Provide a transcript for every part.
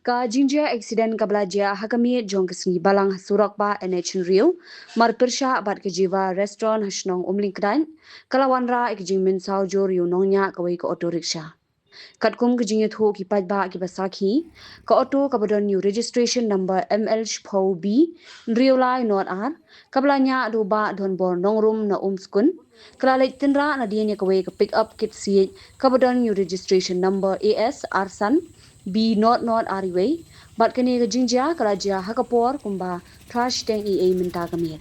Ka jingïada accident ka belajar hakami jong kesni balang surak ba NH Rio mar persha bat ke jiwa restaurant shnong umlingkran kala wanrah ke jing Mynsaw Jur yu Nongñiah ka wei ka auto rickshaw. Katkum ke jingit ho ki paidbah ki basakhi ka auto ka badon yu registration number ML Shpho B Rio lai not R ka belanya do ba don bor nongrum na skun kala Leit Tynrah Nadien ka wei ka pick up kit Siej ka badon yu registration number AS Arsan B not ariway bat kene ke jingïada kala jia hakapor kumba trash tank Mynta kamir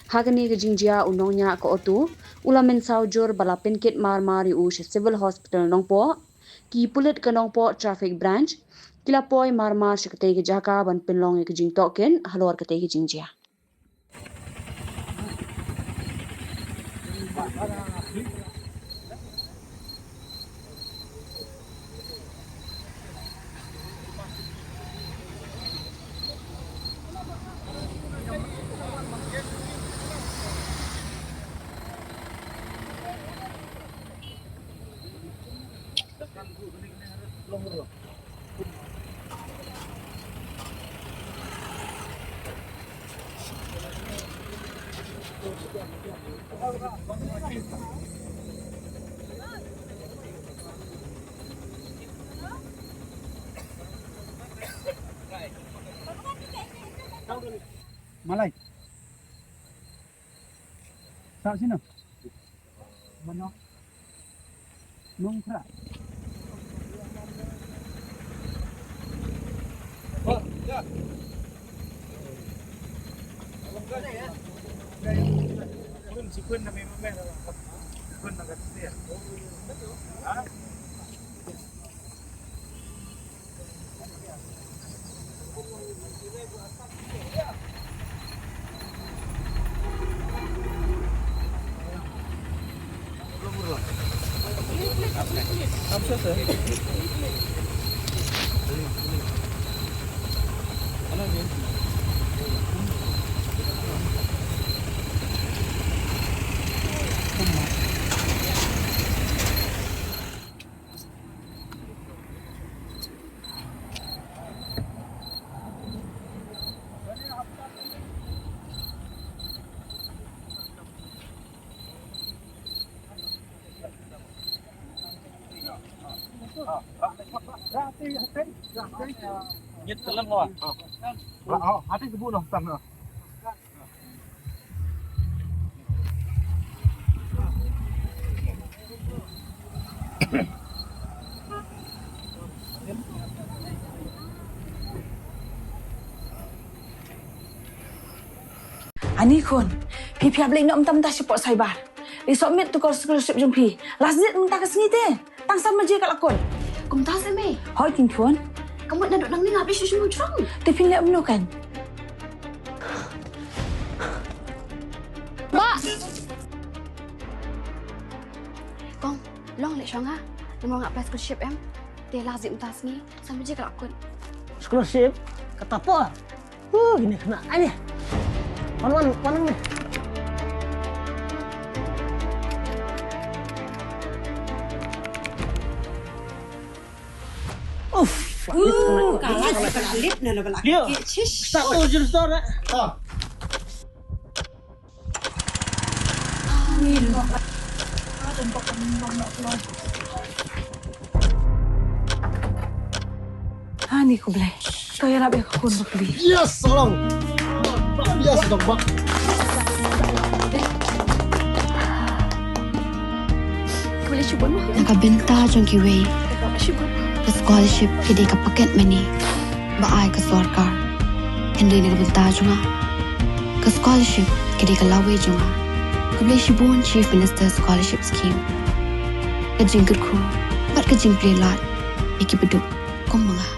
hakane ke jingïada Nongñiah ka auto ula Mynsaw Jur bala pinkit mar u civil hospital Nongpoh ki pulit ke Nongpoh traffic branch kila poi mar shakate ke jaka ban pinlong ke jing token halor kate ke jingïada. Malay. Sa sino? Mana? Nongpoh. Oh, ya. Kun sikun na may mamaya na. Sikun na kasi. Ha? Apa sih? Ano din? Nyet telan lo. Oh, hati sebut noh tang. Ani kon, pihak boleh nak mentah-mentah support cyber. Di submit tu scholarship jumpi. Last date mentah ke sini teh. Tang sama je kat lakon. Kamu tahu Thymmai? Hoi tin tuan. Kamu nak duduk nang ni habis semua jurang. Tapi nak menu kan? Ba. Kong, long lek syang ah. Dia mau apply scholarship em. Dia lazim tas ni sama je kat lakon. Scholarship? Kata apa? Gini kena ni. Wan ni. Kalah lip na level lagi. Dia. Tak tahu jurus dah. Tak. Ni dah. Ada tempat nak keluar. Ni ko boleh. Kau yang nak aku nak beli. Yes, sahlang. Yes, dok. Boleh cuba mah. Nakabenta jong kiwei. Cuba. Ke scholarship kedi ka paket mani. Baai ke sorkar. Kendri nakabenta jonga. Ke scholarship kedi ka lawe jonga. Keblei shibun Chief Minister Scholarship Scheme. Ke jingkerku. Bat ke jingpli lat. Iki beduk. Kong mangah.